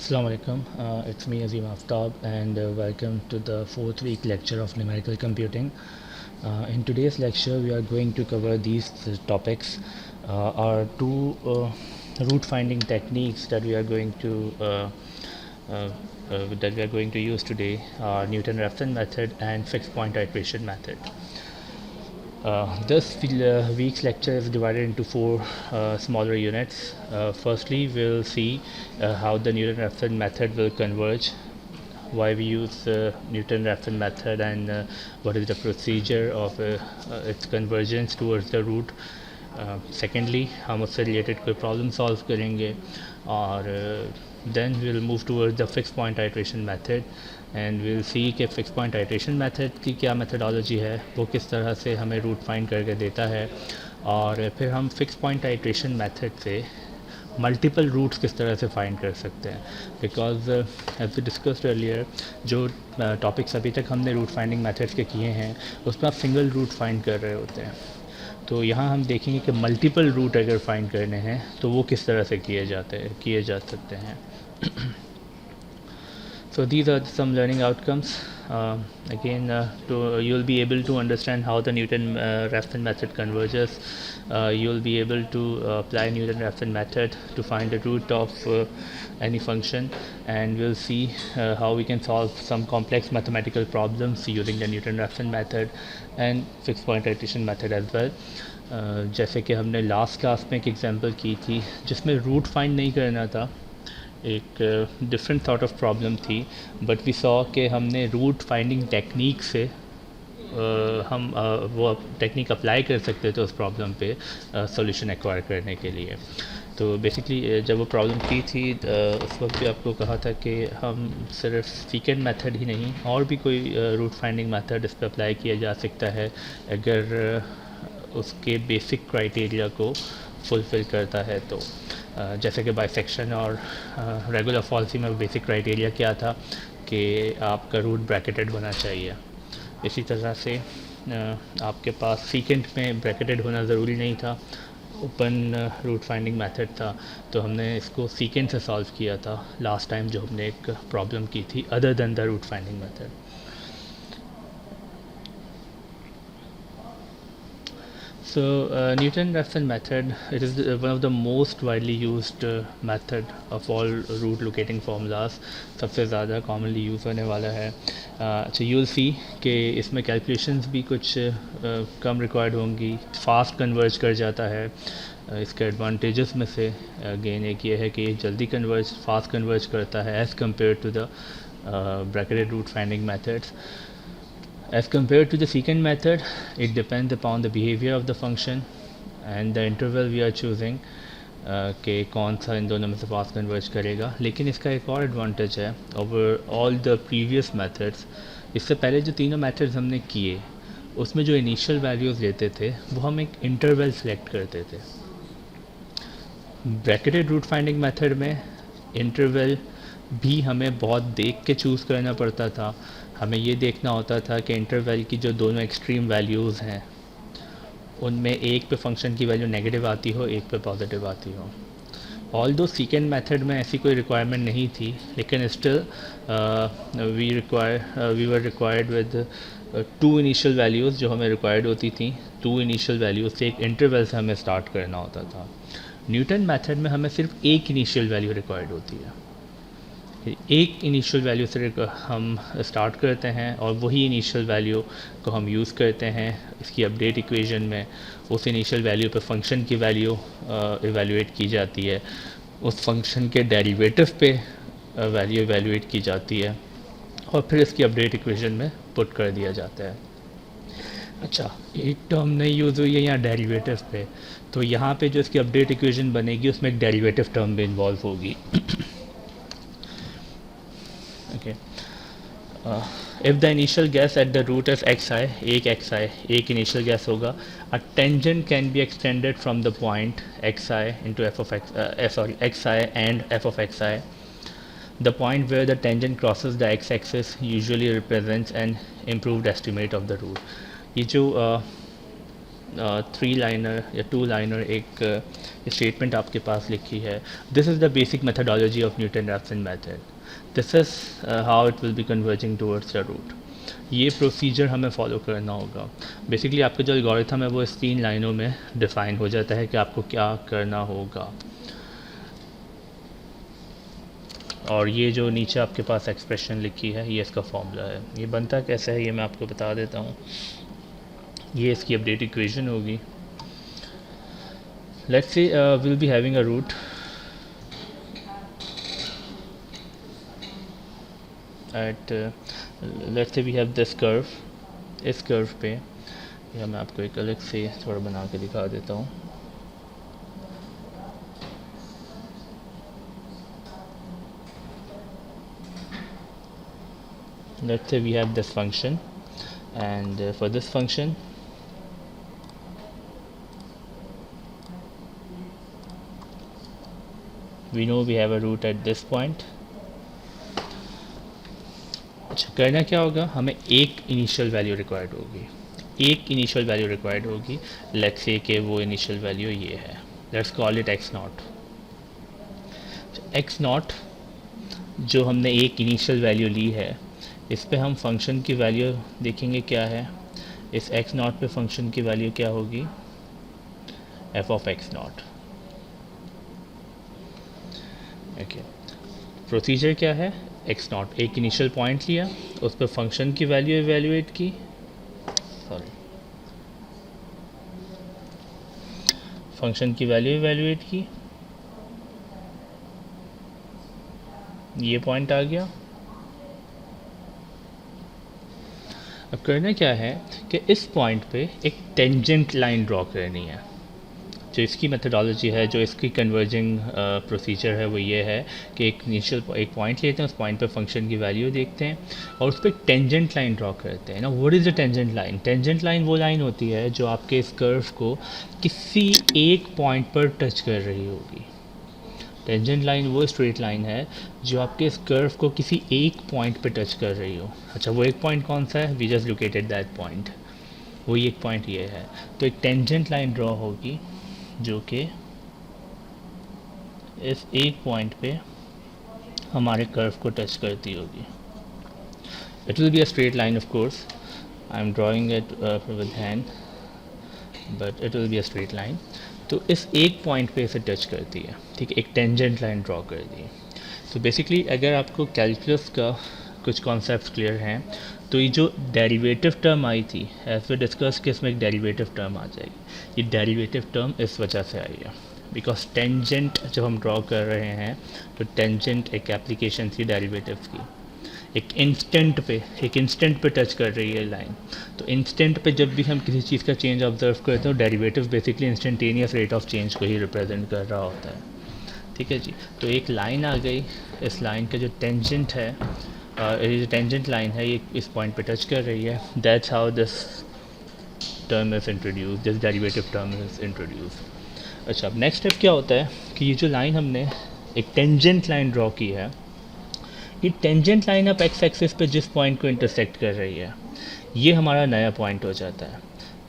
Assalamu alaikum. It's me Azim Aftab and welcome to the fourth week lecture of numerical computing. In today's lecture we are going to cover these topics. Our two root finding techniques that we are going to use today are Newton-Raphson method and fixed point iteration method. This week's lecture is divided into four smaller units. Firstly, we'll see how the Newton-Raphson method will converge, why we use the Newton-Raphson method, and what is the procedure of its convergence towards the root. Secondly, हम उससे related कोई problem solve करेंगे और then we'll move towards the fixed point iteration method and we'll see कि fixed point iteration method की क्या methodology है, वो किस तरह से हमें root find करके देता है और फिर हम fixed point iteration method से मल्टीपल रूट्स किस तरह से फाइंड कर सकते हैं because as we discussed earlier जो टॉपिक्स अभी तक हमने रूट फाइंडिंग मेथड्स के किए हैं उसमें आप सिंगल रूट फाइंड कर रहे होते हैं तो यहाँ हम देखेंगे कि मल्टीपल रूट अगर फाइंड करने हैं तो वो किस तरह से किए जा सकते हैं So these are some learning outcomes. You'll be able to understand how the Newton-Raphson method converges. You'll be able to apply Newton-Raphson method to find the root of any function, and we'll see how we can solve some complex mathematical problems using the Newton-Raphson method and fixed point iteration method as well. जैसे कि हमने last class में एक example की थी जिसमें root find नहीं करना था, एक डिफरेंट सॉर्ट ऑफ प्रॉब्लम थी, बट वी सॉ कि हमने रूट फाइंडिंग टेक्निक से हम वो टेक्निक अप्लाई कर सकते थे उस प्रॉब्लम पे सॉल्यूशन एक्वायर करने के लिए. तो बेसिकली जब वो प्रॉब्लम की थी उस वक्त भी आपको कहा था कि हम सिर्फ सीकेंड मेथड ही नहीं और भी कोई रूट फाइंडिंग मेथड इस पर अप्लाई किया जा सकता है अगर उसके बेसिक क्राइटेरिया को फुलफ़िल करता है. तो जैसे कि बाइसेक्शन और रेगुलर फॉल्सी में बेसिक क्राइटेरिया क्या था कि आपका रूट ब्रैकेटेड होना चाहिए. इसी तरह से आपके पास सीकेंट में ब्रैकेटेड होना ज़रूरी नहीं था, ओपन रूट फाइंडिंग मेथड था, तो हमने इसको सीकेंट से सॉल्व किया था लास्ट टाइम जो हमने एक प्रॉब्लम की थी other than the root finding method. So Newton-Raphson method, it is one of the most widely used method of all root locating formulas. सबसे ज़्यादा commonly use होने वाला है. So you'll see कि इसमें calculations भी कुछ कम required होंगी, fast converge कर जाता है. इसके advantages में से again एक ये है कि जल्दी fast converge करता है as compared to the bracketed root finding methods. As compared to the secant method, it depends upon the behavior of the function and the interval we are choosing कि कौन सा इन दोनों में से फास्ट कन्वर्ज करेगा. लेकिन इसका एक और एडवांटेज है over all the previous methods. इससे पहले जो तीनों मेथड्स हमने किए उसमें जो इनिशियल वैल्यूज़ लेते थे वो हम एक इंटरवल सेलेक्ट करते थे. ब्रैकेटेड रूट फाइंडिंग मेथड में इंटरवल भी हमें बहुत देख के चूज़ करना पड़ता था. हमें ये देखना होता था कि इंटरवल की जो दोनों एक्सट्रीम वैल्यूज़ हैं उनमें एक पे फंक्शन की वैल्यू नेगेटिव आती हो, एक पे पॉजिटिव आती हो. ऑल दो सीकेंड मेथड में ऐसी कोई रिक्वायरमेंट नहीं थी, लेकिन still we were required with two initial values जो हमें रिक्वायर्ड होती थी. टू इनिशियल वैल्यूज़ से एक इंटरवल से हमें स्टार्ट करना होता था. न्यूटन मेथड में हमें सिर्फ एक इनिशियल वैल्यू रिक्वायर्ड होती है. एक इनिशियल वैल्यू से हम स्टार्ट करते हैं और वही इनिशियल वैल्यू को हम यूज़ करते हैं इसकी अपडेट इक्वेशन में. उस इनिशियल वैल्यू पे फंक्शन की वैल्यू इवैल्यूएट की जाती है, उस फंक्शन के डेरिवेटिव पे वैल्यू इवैल्यूएट की जाती है और फिर इसकी अपडेट इक्वेशन में पुट कर दिया जाता है. अच्छा, एक टर्म नहीं यूज़ हुई है यहाँ डेरिवेटिव पे, तो यहाँ पे जो इसकी अपडेट इक्वेशन बनेगी उसमें एक डेरिवेटिव टर्म भी इन्वॉल्व होगी. Okay. If the initial guess at the root is xi, एक initial guess होगा. A tangent can be extended from the point xi into f of x, xi and f of xi. The point where the tangent crosses the x-axis usually represents an improved estimate of the root. ये जो three liner या two liner एक statement आपके पास लिखी है, this is the basic methodology of Newton Raphson method, this is how it will be converging towards the root. ये procedure हमें फॉलो करना होगा। बेसिकली आपका जो एल्गोरिथम है वो इस 3 लाइनों में डिफ़ाइन हो जाता है कि आपको क्या करना होगा। और ये जो नीचे आपके पास एक्सप्रेशन लिखी है ये इसका फॉर्मूला है। ये बनता कैसे है ये मैं आपको बता देता हूँ। ये इसकी अपडेट इक्वेशन होगी। Let's say will be having a root at, let's say we have this curve, इस कर्व पे, या मैं आपको एक अलग से थोड़ा बना के दिखा देता हूँ। Let's say we have this function, and for this function we know we have a root at this point। अच्छा, करना क्या होगा, हमें एक इनिशियल वैल्यू रिक्वायर्ड होगी, एक इनिशियल वैल्यू रिक्वायर्ड होगी। लेट्स से कि वो इनिशियल वैल्यू ये है, let's call it x not. X not जो हमने एक इनिशियल वैल्यू ली है, इस पे हम फंक्शन की वैल्यू देखेंगे क्या है। इस एक्स नॉट पे फंक्शन की वैल्यू क्या होगी, F of x not. Okay, procedure क्या है, एक्स नॉट एक इनिशियल पॉइंट लिया, उस पर फंक्शन की वैल्यू एवेल्यूएट की, सॉरी फंक्शन की वैल्यू एवेल्यूएट की, ये पॉइंट आ गया। अब करना क्या है कि इस पॉइंट पे एक टेंजेंट लाइन ड्रॉ करनी है। जो इसकी मेथडोलॉजी है, जो इसकी कन्वर्जिंग प्रोसीजर है, वो ये है कि एक पॉइंट लेते हैं, उस पॉइंट पे फंक्शन की वैल्यू देखते हैं और उस पर टेंजेंट लाइन ड्रॉ करते हैं ना। What is the tangent line? Tangent line वो लाइन होती है जो आपके इस कर्व को किसी एक पॉइंट पर टच कर रही होगी। टेंजेंट लाइन वो स्ट्रेट लाइन है जो आपके इस कर्व को किसी एक पॉइंट पे टच कर रही हो। अच्छा, वो एक पॉइंट कौन सा है? We just located that point, वही एक पॉइंट ये है। तो एक टेंजेंट लाइन ड्रॉ होगी जो कि इस एक पॉइंट पे हमारे कर्व को टच करती होगी। It will be a straight line of course, I am drawing it with hand, but it will be a straight line. तो इस एक पॉइंट पे इसे टच करती है, ठीक है, एक टेंजेंट लाइन ड्रॉ कर दी। तो बेसिकली अगर आपको कैलकुलस का कुछ कॉन्सेप्ट्स क्लियर हैं तो ये जो डेरिवेटिव टर्म आई थी, एज वे डिस्कस कि इसमें एक डेरिवेटिव टर्म आ जाएगी। ये डेरिवेटिव टर्म इस वजह से आई है बिकॉज टेंजेंट जब हम ड्रॉ कर रहे हैं तो टेंजेंट एक एप्लीकेशन थी डेरिवेटिव्स की। एक इंस्टेंट पे टच कर रही है लाइन। तो इंस्टेंट पे जब भी हम किसी चीज़ का चेंज ऑब्जर्व करते हैं, derivative basically instantaneous rate of change को ही रिप्रेजेंट कर रहा होता है। ठीक है जी, तो एक लाइन आ गई, इस लाइन का जो टेंजेंट है, ये जो टेंजेंट लाइन है ये इस पॉइंट पे टच कर रही है। That's how this term is introduce, this derivative term is introduce. अच्छा, अब नेक्स्ट स्टेप क्या होता है कि ये जो लाइन हमने एक टेंजेंट लाइन ड्रॉ की है, ये टेंजेंट लाइन अब एक्स एक्सिस पे जिस पॉइंट को इंटरसेक्ट कर रही है, ये हमारा नया पॉइंट हो जाता है।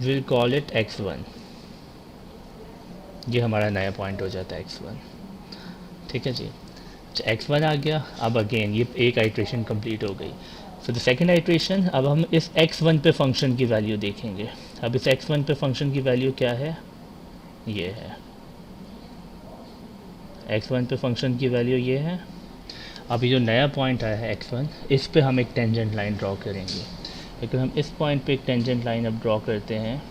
Will call it x1। ये हमारा नया पॉइंट हो जाता है x1। ठीक है जी, x1 आ गया। अब अगेन ये एक आइट्रेशन कंप्लीट हो गई। सो द सेकेंड आइट्रेशन, अब हम इस x1 पे फंक्शन की वैल्यू देखेंगे। अब इस x1 पे फंक्शन की वैल्यू क्या है, ये है x1 पे फंक्शन की वैल्यू ये है। अभी जो नया पॉइंट आया है x1, इस पे हम एक टेंजेंट लाइन ड्रॉ करेंगे। लेकिन हम इस पॉइंट पे एक टेंजेंट लाइन अब ड्रॉ करते हैं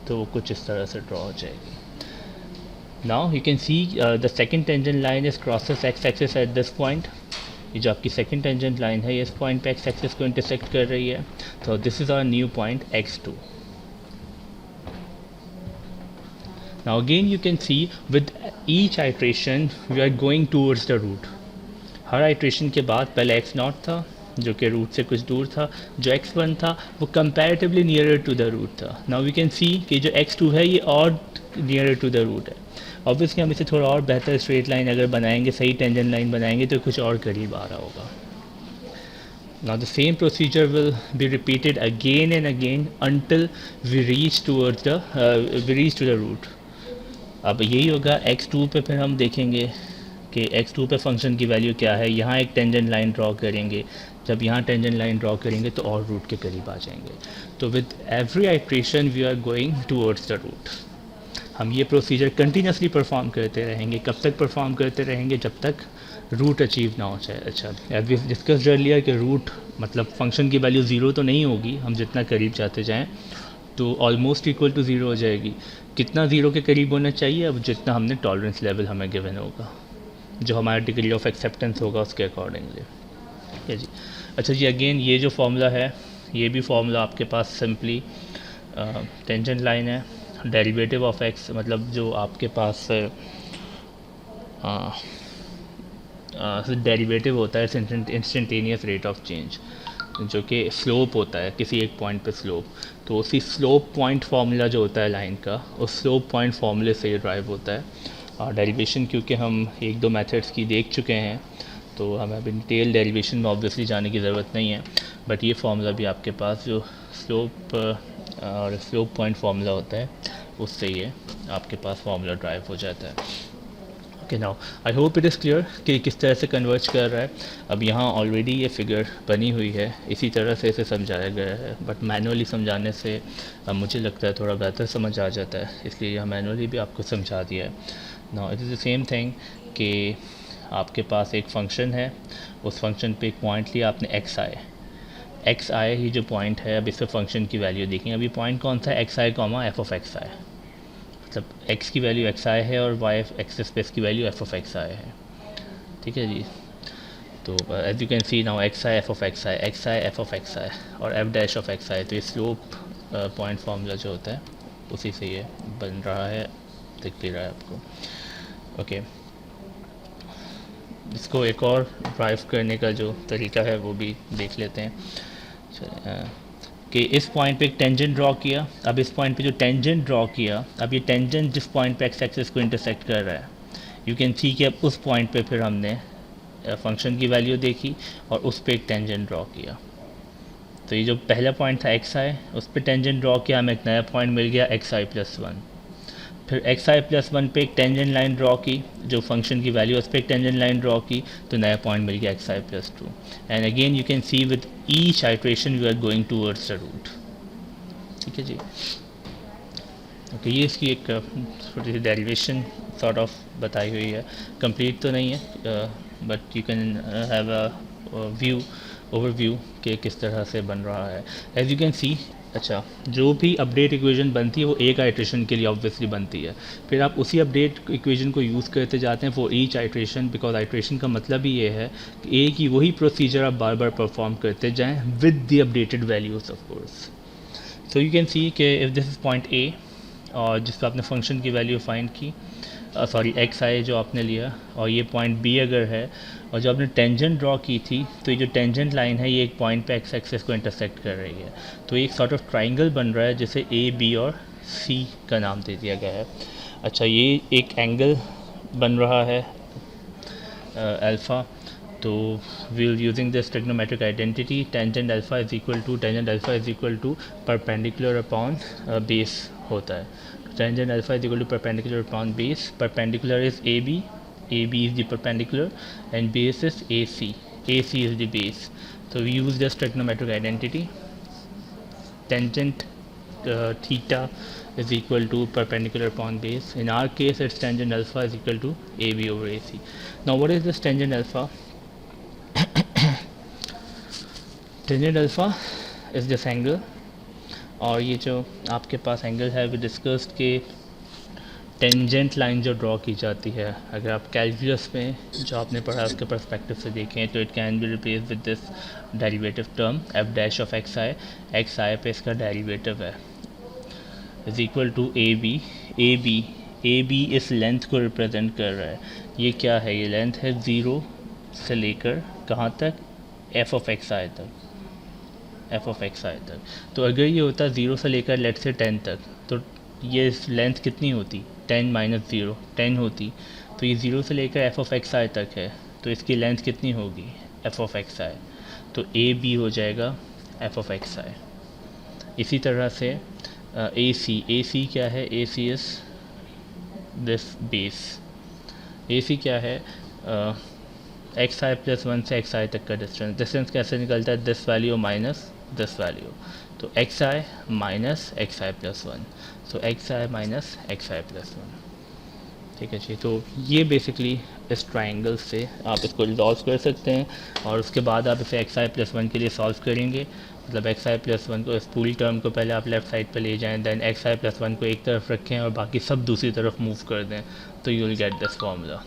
तो वो कुछ इस तरह से ड्रॉ हो जाएगी। Now you can see the second tangent line is crosses x axis at this point. ये जो आपकी सेकेंड टेंजेंट लाइन है ये इस पॉइंट पे एक्स एक्सिस को इंटरसेक्ट कर रही है। तो this is our new point x2। Now again you can see with each iteration we are going towards the root। Her iteration के बाद पहले x0 था जो कि रूट से कुछ दूर था, जो x1 था वो comparatively nearer to the root था। नाउ वी कैन सी कि जो x2 है ये और नियरर टू द रूट है। ऑब्वियसली हम इसे थोड़ा और बेहतर स्ट्रेट लाइन अगर बनाएंगे, सही टेंजेंट लाइन बनाएंगे तो कुछ और करीब आ रहा होगा। Now the same procedure will be repeated again and again until we reach towards the we reach to the root. अब यही होगा x2 पे, फिर हम देखेंगे कि x2 पे फंक्शन की वैल्यू क्या है। यहाँ एक टेंजेंट लाइन ड्रॉ करेंगे, जब यहाँ टेंजेंट लाइन ड्रॉ करेंगे तो और रूट के करीब आ जाएंगे। तो with every iteration we are going towards the root. हम ये प्रोसीजर कंटिन्यूसली परफॉर्म करते रहेंगे। कब तक परफॉर्म करते रहेंगे? जब तक रूट अचीव ना हो जाए। अच्छा, एज वी डिस्कस अर्लियर कि रूट मतलब फंक्शन की वैल्यू ज़ीरो तो नहीं होगी, हम जितना करीब जाते जाएं तो ऑलमोस्ट इक्वल टू ज़ीरो हो जाएगी। कितना ज़ीरो के करीब होना चाहिए? अब जितना हमने टॉलरेंस लेवल हमें गिवन होगा, जो हमारा डिग्री ऑफ एक्सेप्टेंस होगा उसके अकॉर्डिंगली। ठीक है जी। अच्छा जी, अगेन ये जो फार्मूला है, ये भी फार्मूला आपके पास सिंपली टेंजेंट लाइन है, डेरिवेटिव ऑफ एक्स मतलब जो आपके पास डेरिवेटिव होता है इंस्टेंटेनियस रेट ऑफ चेंज, जो कि स्लोप होता है किसी एक पॉइंट पे स्लोप। तो उसी स्लोप पॉइंट फार्मूला जो होता है लाइन का, उस स्लोप पॉइंट फार्मूले से ये ड्राइव होता है। और डेरिवेशन क्योंकि हम एक दो मेथड्स की देख चुके हैं तो हमें अभी डिटेल डेरिवेशन में ऑब्वियसली जाने की ज़रूरत नहीं है, बट ये फार्मूला भी आपके पास जो स्लोप और स्लोप पॉइंट फार्मूला होता है उससे ये आपके पास फार्मूला ड्राइव हो जाता है। Okay, now I hope it is clear कि किस तरह से कन्वर्ज कर रहा है। अब यहाँ ऑलरेडी ये फिगर बनी हुई है, इसी तरह से इसे समझाया गया है, बट मैनुअली समझाने से मुझे लगता है थोड़ा बेहतर समझ आ जाता है, इसलिए यह मैनुअली भी आपको समझा दिया है। Now it is the same thing कि आपके पास एक फंक्शन है, उस फंक्शन पे एक पॉइंट लिया आपने एक्स आई ही जो पॉइंट है। अब इस पर फंक्शन की वैल्यू देखेंगे। अभी पॉइंट कौन सा है? X i comma f of x i, मतलब x की वैल्यू एक्स आई है और y एक्स स्पेस की value f of x i है। ठीक है जी। तो as you can see now x i f of x i, x i f of x i और f dash of x i. तो ये स्लोप पॉइंट फार्मूला जो होता है उसी से ये बन रहा है, दिख भी रहा है आपको। ओके, इसको एक और ड्राइव करने का जो तरीका है वो भी देख लेते हैं। कि इस पॉइंट पे एक टेंजेंट ड्रॉ किया। अब इस पॉइंट पे जो टेंजेंट ड्रॉ किया, अब ये टेंजेंट जिस पॉइंट पे एक्स एक्सिस को इंटरसेक्ट कर रहा है, यू कैन सी कि अब उस पॉइंट पे फिर हमने फंक्शन की वैल्यू देखी और उस पे एक टेंजेंट ड्रॉ किया। तो ये जो पहला पॉइंट था एक्स आई, उस पर टेंजेंट ड्रॉ किया, हमें एक नया पॉइंट मिल गया एक्स आई प्लस वन। फिर एक्स आई प्लस वन पे एक टेंजेंट लाइन ड्रॉ की, जो फंक्शन की वैल्यू उस पर एक टेंजेंट लाइन ड्रॉ की, तो नया पॉइंट मिल गया x I plus two. And again you can see with each iteration we are going towards the root. ठीक है जी। ओके, ये इसकी एक छोटी सी डेरिवेशन सॉर्ट ऑफ बताई हुई है, कंप्लीट तो नहीं है, but you can have a view overview कि किस तरह से बन रहा है। एज यू कैन सी, अच्छा, जो भी अपडेट इक्वेशन बनती है वो एक आइट्रेशन के लिए ऑब्वियसली बनती है, फिर आप उसी अपडेट इक्वेशन को यूज़ करते जाते हैं for each iteration, because iteration का मतलब ही ये है कि एक ही वही प्रोसीजर आप बार बार परफॉर्म करते जाएं with the updated values of course. So you can see कि if this is point a और जिस पर आपने फंक्शन की वैल्यू फाइंड की, सॉरी एक्स आई जो आपने लिया, और ये पॉइंट बी अगर है और जो आपने टेंजेंट ड्रॉ की थी, तो ये जो टेंजेंट लाइन है ये एक पॉइंट पे एक्स एक्सिस को इंटरसेक्ट कर रही है, तो एक सॉर्ट ऑफ ट्राइंगल बन रहा है जिसे ए बी और सी का नाम दे दिया गया है। अच्छा, ये एक एंगल बन रहा है अल्फ़ा, तो we'll using this trigonometric identity tangent alpha is equal to perpendicular upon base होता है। tangent alpha is equal to perpendicular upon base, perpendicular is AB is the perpendicular and base is AC is the base. So we use this trigonometric identity, tangent theta is equal to perpendicular upon base. In our case it's tangent alpha is equal to AB over AC. Now what is this tangent alpha? Tangent alpha is this angle, और ये जो आपके पास angle है we discussed के tangent line जो draw की जाती है, अगर आप कैलकुलस में जो आपने पढ़ा उसके पर्सपेक्टिव से देखें तो it can be replace with this derivative term f dash of x i पे इसका डेरिवेटिव है is equal to a b इस लेंथ को रिप्रेजेंट कर रहा है। ये क्या है? ये लेंथ है ज़ीरो से लेकर कहाँ तक? एफ ऑफ एक्स आई तक। तो अगर ये होता 0 से लेकर लेट से 10 तक, तो ये लेंथ कितनी होती? 10 माइनस 0 10 होती। तो ये 0 से लेकर एफ ऑफ एक्स आई तक है, तो इसकी लेंथ कितनी होगी? F of x i. तो ए बी हो जाएगा एफ ऑफ एक्स आई। इसी तरह से ए सी क्या है, ए सी इज़ दिस बेस। ए सी क्या है, एक्स आई प्लस वन से एक्स आई तक का डिस्टेंस। डिस्टेंस कैसे निकलता है, this value minus this value, तो x I minus x I plus one, so x I minus x I plus one. ठीक है जी, तो ये बेसिकली इस ट्राइंगल से आप इसको रिजॉल्व कर सकते हैं, और उसके बाद आप इसे एक्स आई प्लस वन के लिए सॉल्व करेंगे। मतलब एक्स आई प्लस वन को, इस पूरी टर्म को पहले आप लेफ्ट साइड पे ले जाएं, then x I plus one को एक तरफ रखें और बाकी सब दूसरी तरफ मूव कर दें, तो you will get this formula.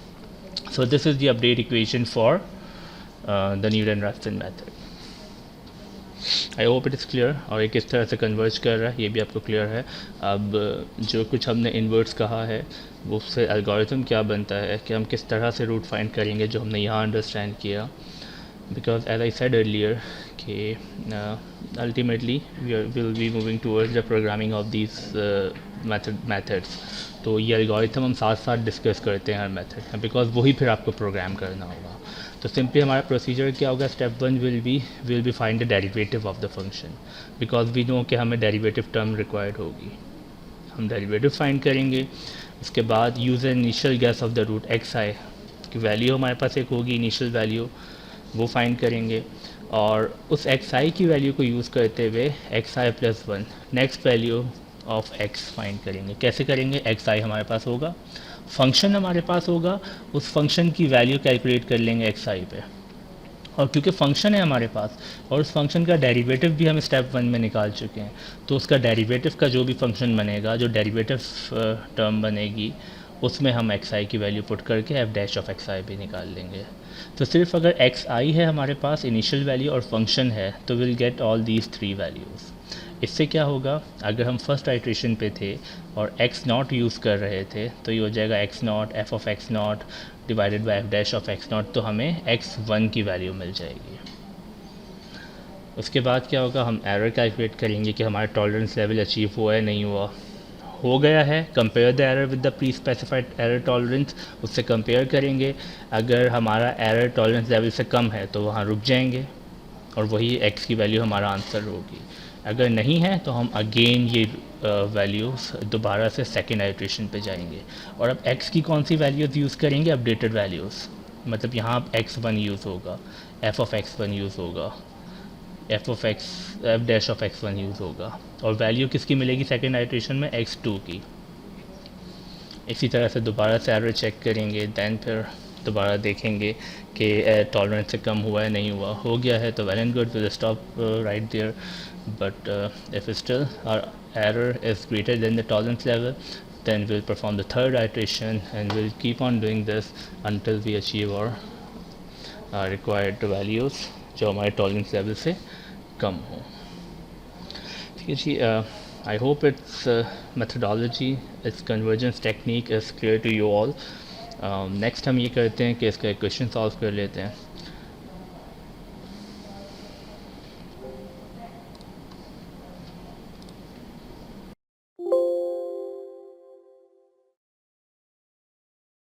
So this is the update equation for the Newton Raphson method. I hope it is clear, और ये किस तरह से कन्वर्ज कर रहा है ये भी आपको क्लियर है। अब जो कुछ हमने इन्वर्ट्स कहा है वो उससे एल्गोरिथम क्या बनता है, कि हम किस तरह से रूट फाइंड करेंगे, जो हमने यहाँ अंडरस्टैंड किया। Because as I said earlier कि ultimately will be moving towards the programming of these methods. तो ये एल्गोरिथम हम साथ साथ डिस्कस करते हैं हर मेथड में, बिकॉज वही फिर आपको प्रोग्राम करना होगा। तो सिंपली हमारा प्रोसीजर क्या होगा, step one will be find the derivative of the function, because we know कि हमें डेरिवेटिव टर्म रिक्वायर्ड होगी। हम डेरिवेटिव फाइंड करेंगे, उसके बाद use initial guess of the root x i की वैल्यू हमारे पास एक होगी, इनिशियल वैल्यू, वो फाइंड करेंगे, और उस एक्स आई की वैल्यू को यूज़ करते हुए x I plus one next value of x find करेंगे। कैसे करेंगे, एक्स आई हमारे पास होगा, फंक्शन हमारे पास होगा, उस फंक्शन की वैल्यू कैलकुलेट कर लेंगे एक्स आई पे, और क्योंकि फंक्शन है हमारे पास और उस फंक्शन का डेरिवेटिव भी हम स्टेप वन में निकाल चुके हैं, तो उसका डेरिवेटिव का जो भी फंक्शन बनेगा, जो डेरिवेटिव टर्म बनेगी, उसमें हम एक्स आई की वैल्यू पुट करके एफ डैश ऑफ एक्स आई भी निकाल लेंगे। तो सिर्फ अगर एक्स आई है हमारे पास इनिशियल वैल्यू और फंक्शन है, तो will get all these three values. इससे क्या होगा, अगर हम फर्स्ट आइट्रेशन पे थे और एक्स नॉट यूज़ कर रहे थे, तो ये हो जाएगा x not F of x not divided by F dash of x not, तो हमें एक्स वन की वैल्यू मिल जाएगी। उसके बाद क्या होगा, हम एरर कैलकुलेट करेंगे कि हमारा टॉलरेंस लेवल अचीव हुआ है नहीं हुआ। हो गया है, compare the error with the pre specified error tolerance, उससे कंपेयर करेंगे। अगर हमारा एरर टॉलरेंस लेवल से कम है तो वहाँ रुक जाएंगे और वही एक्स की वैल्यू हमारा आंसर होगी। अगर नहीं है तो हम अगेन ये वैल्यूज़ दोबारा से सेकेंड आइट्रेशन पे जाएंगे, और अब x की कौन सी वैल्यूज़ यूज़ करेंगे, अपडेटेड वैल्यूज़। मतलब यहाँ x1 यूज़ होगा, f ऑफ x1 यूज़ होगा, f dash of x1 use होगा, और वैल्यू किसकी मिलेगी सेकेंड आइट्रेशन में, x2 की। इसी तरह से दोबारा से एरर चेक करेंगे, दैन फिर दोबारा देखेंगे कि टॉलरेंस से कम हुआ है नहीं हुआ। हो गया है तो well and good, will stop right there. but if still our error is greater than the tolerance level, then we'll perform the third iteration and we'll keep on doing this until we achieve our required values जो हमारे tolerance level से कम हो। ठीक है जी, I hope its methodology, its convergence technique is clear to you all. Next हम ये करते हैं कि इसका क्वेश्चन सॉल्व कर लेते हैं।